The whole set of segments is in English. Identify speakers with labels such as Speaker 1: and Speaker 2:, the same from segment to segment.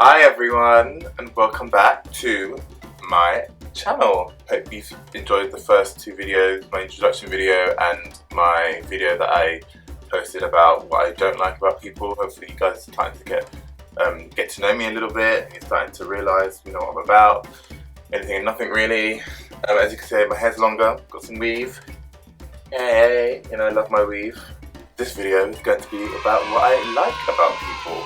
Speaker 1: Hi everyone, and welcome back to my channel. Hope you've enjoyed the first two videos, my introduction video and my video that I posted about what I don't like about people. Hopefully you guys are starting to get to know me a little bit, and you're starting to realise what I'm about. Anything and nothing really. As you can see, my hair's longer, got some weave. Yay, I love my weave. This video is going to be about what I like about people.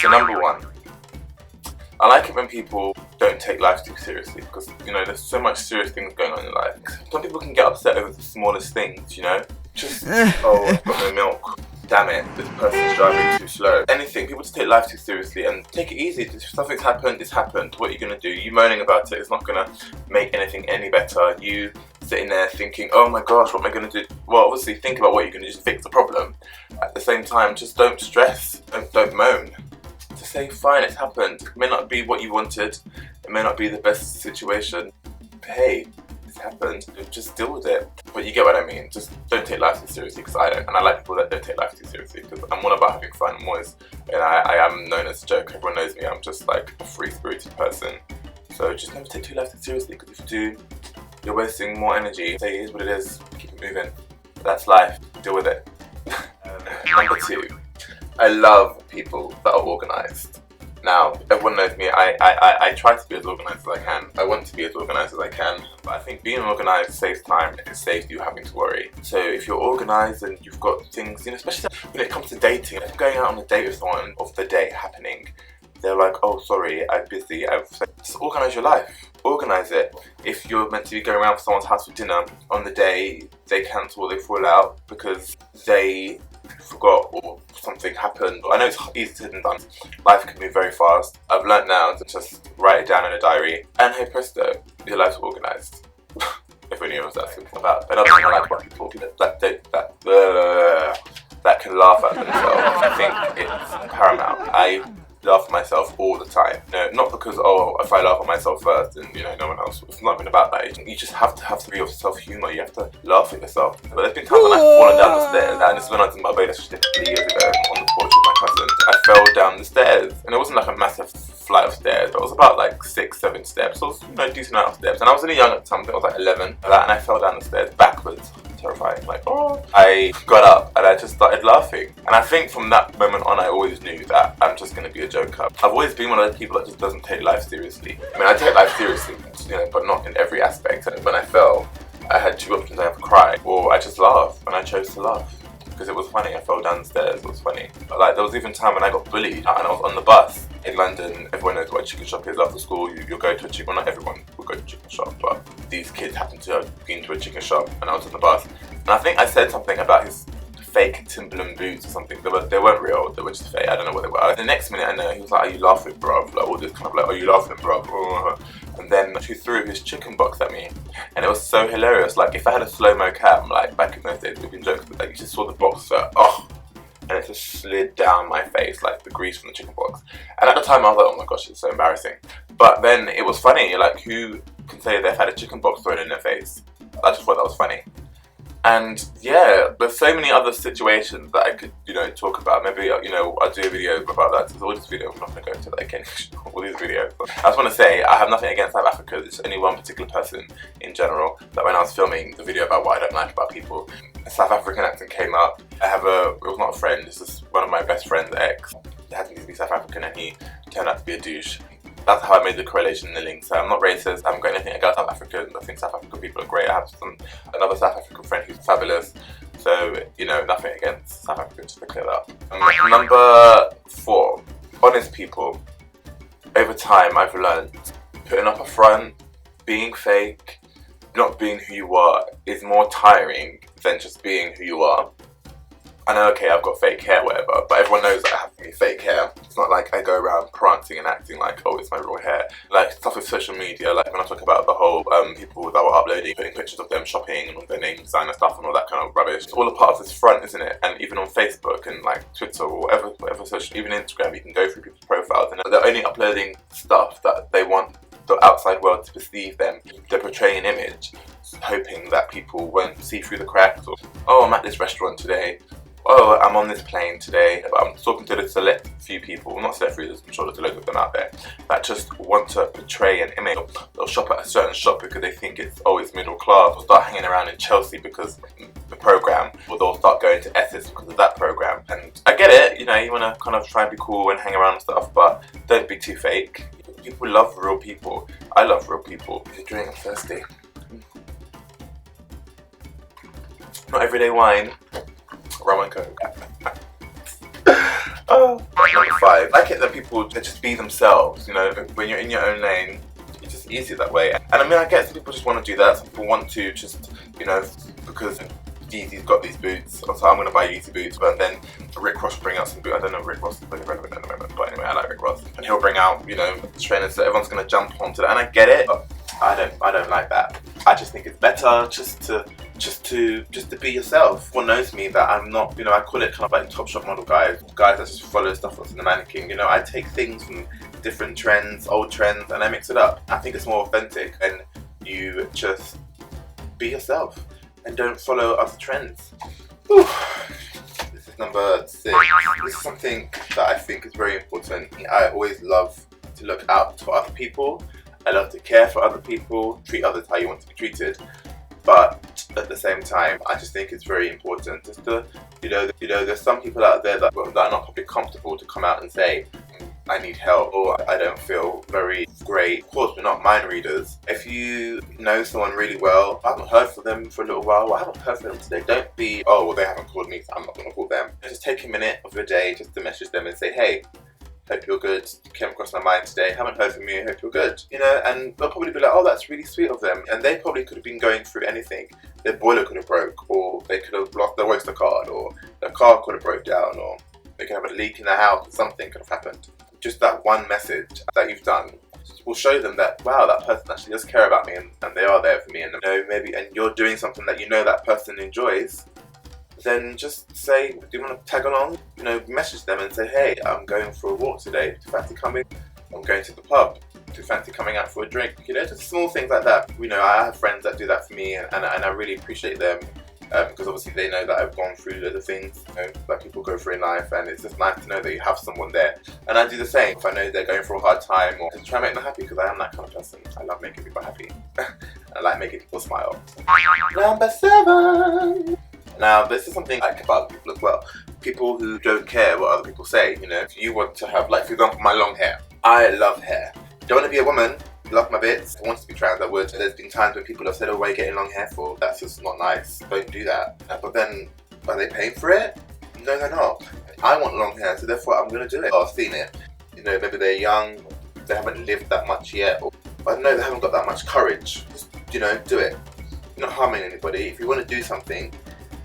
Speaker 1: So number one, I like it when people don't take life too seriously, because there's so much serious things going on in life. Some people can get upset over the smallest things, just oh, I've got no milk, damn it, this person's driving too slow. Anything, people just take life too seriously and take it easy. If something's happened, it's happened. What are you gonna do? You moaning about it is not gonna make anything any better. You sitting there thinking, oh my gosh, what am I gonna do? Well, obviously think about what you're gonna do to fix the problem. At the same time, just don't stress, don't moan. To say, fine, it's happened. It may not be what you wanted, it may not be the best situation, but hey, it's happened, just deal with it. But you get what I mean, just don't take life too seriously, because I don't, and I like people that don't take life too seriously, because I'm all about having fun. I'm always, and I am known as a joke, everyone knows me, I'm just like a free-spirited person. So just never take life too seriously, because if you do, you're wasting more energy. Say it is what it is, keep it moving. That's life, deal with it. Number two, I love people that are organised. Now, everyone knows me, I try to be as organised as I can. I want to be as organised as I can, but I think being organised saves time, it saves you having to worry. So if you're organised and you've got things, especially when it comes to dating, if going out on a date with someone of the date happening, they're like, oh sorry, I'm busy, just organise your life, organise it. If you're meant to be going around for someone's house for dinner, on the day they cancel or they fall out because they forgot or something happened. I know it's easy said than done. Life can move very fast. I've learnt now to just write it down in a diary, and hey presto, your life's organised. If only knows that's about. Another thing I like about people that can laugh at themselves. I think it's paramount. I laugh at myself all the time. Not because, oh, if I laugh at myself first, then no one else. It's not even about that. You just have to be of self-humour. You have to laugh at yourself. But there's been times when I've fallen down the stairs, and this is when I was in Barbados 50 years ago on the porch with my cousin. I fell down the stairs, and it wasn't like a massive flight of stairs, but it was about like 6-7 steps. So it was decent amount of steps. And I was really young at the time. I think I was like 11, and I fell down the stairs backwards. Terrifying, like, oh. I got up and I just started laughing, and I think from that moment on I always knew that I'm just going to be a joker. I've always been one of those people that just doesn't take life seriously. I mean, I take life seriously, but not in every aspect. And when I fell, I had two options: I either cry or I just laugh, and I chose to laugh because it was funny. I fell down the stairs, it was funny. But like, there was even a time when I got bullied and I was on the bus in London. Everyone knows what a chicken shop is. After school, you'll go to a chicken, well, not everyone will go to a chicken shop, but these kids happened to have been to a chicken shop, and I was on the bus. And I think I said something about his fake Timberland boots or something. They weren't real, they were just fake. I don't know what they were. The next minute I know, he was like, are you laughing, bruv? Like, all this kind of like, are you laughing, bruv? And then he threw his chicken box at me, and it was so hilarious. Like, if I had a slow-mo cam, like back in those days, we've been joking, but like, you just saw the box, oh, and it just slid down my face, like the grease from the chicken box. And at the time I was like, oh my gosh, it's so embarrassing. But then it was funny, like, who can say they've had a chicken box thrown in their face? I just thought that was funny. And yeah, there's so many other situations that I could, talk about. Maybe, I'll do a video about that. There's all these videos, I'm not going to go into that again, all these videos. But I just want to say, I have nothing against South Africa. There's only one particular person in general that when I was filming the video about what I don't like about people, a South African accent came up. It was not a friend, this is one of my best friend's ex. He happened to be South African and he turned out to be a douche. That's how I made the correlation and the link. So I'm not racist, I haven't got anything against South Africans. I think South African people are great. I have another South African friend who's fabulous. So, nothing against South Africans, just to clear that up. Number 4, honest people. Over time I've learned putting up a front, being fake, not being who you are is more tiring than just being who you are. I know, okay, I've got fake hair, whatever, but everyone knows that I have fake hair. It's not like I go around prancing and acting like, oh, it's my real hair. Like, stuff with social media, like when I talk about the whole people that were uploading, putting pictures of them shopping and all their name designer stuff and all that kind of rubbish. It's all a part of this front, isn't it? And even on Facebook and like Twitter or whatever social, even Instagram, you can go through people's profiles and they're only uploading stuff that they want the outside world to perceive them. They're portraying an image, hoping that people won't see through the cracks, or, oh, I'm at this restaurant today, oh, I'm on this plane today, but I'm talking to the select few people, not select few, I'm sure there's a load of them out there, that just want to portray an image. They'll shop at a certain shop because they think it's middle class, or start hanging around in Chelsea because the program, or they'll start going to Essex because of that program. And I get it, you know, you want to kind of try and be cool and hang around and stuff, but don't be too fake. People love real people. I love real people. If you're drinking, I'm thirsty. Not everyday wine. Rum and coke. Oh, number 5. I like it that people just be themselves. You know, when you're in your own lane, it's just easier that way. And I mean, I guess people just want to do that. Some people want to just, you know, because Yeezy's got these boots, so I'm going to buy Yeezy boots. But then Rick Ross will bring out some boots. I don't know if Rick Ross is really relevant at the moment, but anyway, I like Rick Ross. And he'll bring out, you know, trainers, so everyone's going to jump onto that. And I get it, but I don't like that. I just think it's better just to be yourself. Everyone knows me that I'm not, you know, I call it kind of like Topshop model guys that just follow stuff that's in the mannequin. You know, I take things from different trends, old trends, and I mix it up. I think it's more authentic, and you just be yourself and don't follow other trends. Whew. This is number 6. This is something that I think is very important. I always love to look out for other people. I love to care for other people, treat others how you want to be treated. But at the same time, I just think it's very important just to, you know, there's some people out there that are not probably comfortable to come out and say, I need help, or I don't feel very great. Of course, we're not mind readers. If you know someone really well, I haven't heard from them for a little while, I haven't heard from them today. Don't be, oh, well, they haven't called me, so I'm not going to call them. Just take a minute of your day just to message them and say, hey, hope you're good, you came across my mind today, haven't heard from you, hope you're good. You know, and they'll probably be like, oh, that's really sweet of them. And they probably could have been going through anything. Their boiler could have broke, or they could have lost their Oyster card, or their car could have broke down, or they could have a leak in their house, or something could have happened. Just that one message that you've done will show them that, wow, that person actually does care about me, and they are there for me. And you know, maybe, and you're doing something that you know that person enjoys, then just say, do you want to tag along? You know, message them and say, hey, I'm going for a walk today. Do you fancy coming? I'm going to the pub. Do you fancy coming out for a drink? You know, just small things like that. You know, I have friends that do that for me, and I really appreciate them because obviously they know that I've gone through the things, you know, that people go through in life, and it's just nice to know that you have someone there. And I do the same. If I know they're going through a hard time, or just try and make them happy, because I am that kind of person. I love making people happy. I like making people smile. Number 7. Now, this is something I like about people as well. People who don't care what other people say. You know, if you want to have, like, for example, my long hair. I love hair. Don't want to be a woman. Love my bits. If I wanted to be trans, I would. There's been times when people have said, oh, why are you getting long hair for? That's just not nice. Don't do that. But then, are they paying for it? No, they're not. I want long hair, so therefore I'm going to do it. I've seen it. You know, maybe they're young, they haven't lived that much yet. Or I know they haven't got that much courage. Just, you know, do it. You're not harming anybody. If you want to do something,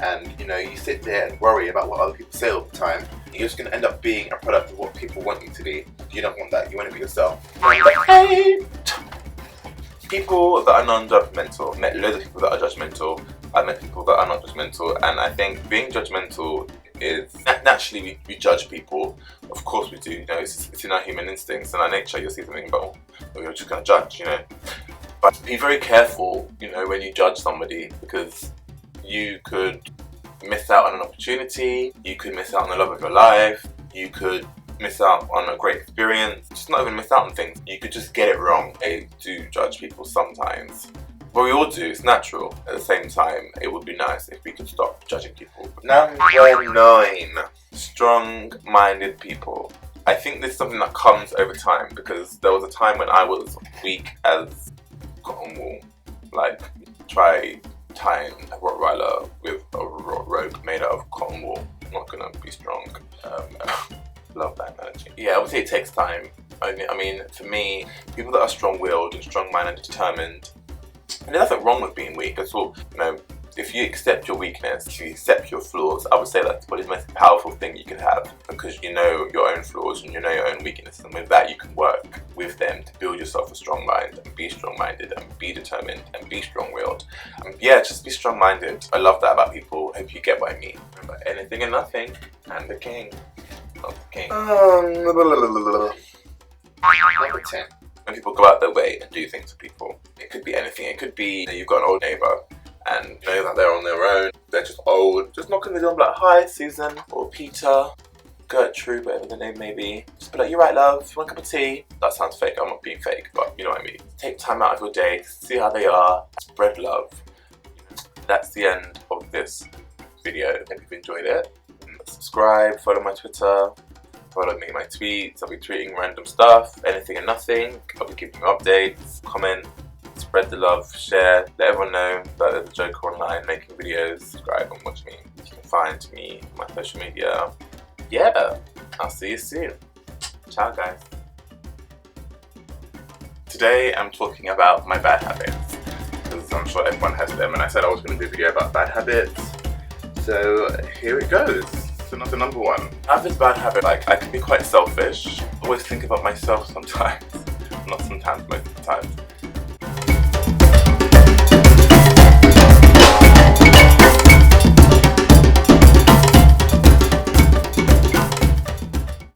Speaker 1: and you know, you sit there and worry about what other people say all the time, you're just going to end up being a product of what people want you to be. You don't want that. You want to be yourself. People that are non-judgmental. I've met loads of people that are judgmental. I've met people that are not judgmental, and I think being judgmental is naturally we judge people. Of course we do. You know, it's in our human instincts and our nature. You'll see something, but you're just going to judge. You know, but be very careful. You know, when you judge somebody, because you could miss out on an opportunity, you could miss out on the love of your life, you could miss out on a great experience, just not even miss out on things. You could just get it wrong. I do judge people sometimes. But we all do, it's natural. At the same time, it would be nice if we could stop judging people. Number 9. Strong-minded people. I think this is something that comes over time, because there was a time when I was weak as cotton wool. Like, try tying a Rottweiler with a rope made out of cotton wool. I'm not gonna be strong. Love that analogy. Yeah, obviously it takes time. I mean, for me, people that are strong-willed and strong-minded and determined, and there's nothing wrong with being weak at all. You know, if you accept your weakness, if you accept your flaws, I would say that's probably the most powerful thing you can have, because you know your own flaws and you know your own weaknesses, and with that you can work with them to build yourself a strong mind and be strong-minded and be determined and be strong-willed. Yeah, just be strong-minded. I love that about people. Hope you get what I mean. Remember, anything and nothing, and the king, not the king. Number 10. When people go out their way and do things for people. It could be anything. It could be that you've got an old neighbour and know that they're on their own. They're just old. Just knock on the door and be like, hi, Susan, or Peter, Gertrude, whatever the name may be. Just be like, you're right, love, you want a cup of tea? That sounds fake, I'm not being fake, but you know what I mean. Take time out of your day, see how they are, spread love. That's the end of this video. If you've enjoyed it, subscribe, follow my Twitter, follow me in my tweets. I'll be tweeting random stuff, anything and nothing. I'll be giving you updates, comment, spread the love, share, let everyone know that there's a joker online making videos. Subscribe and watch me. You can find me on my social media. Yeah, I'll see you soon. Ciao, guys. Today I'm talking about my bad habits, because I'm sure everyone has them, and I said I was going to do a video about bad habits. So here it goes. So number one. I have this bad habit, like I can be quite selfish. I always think about myself sometimes. Not sometimes, most of the time.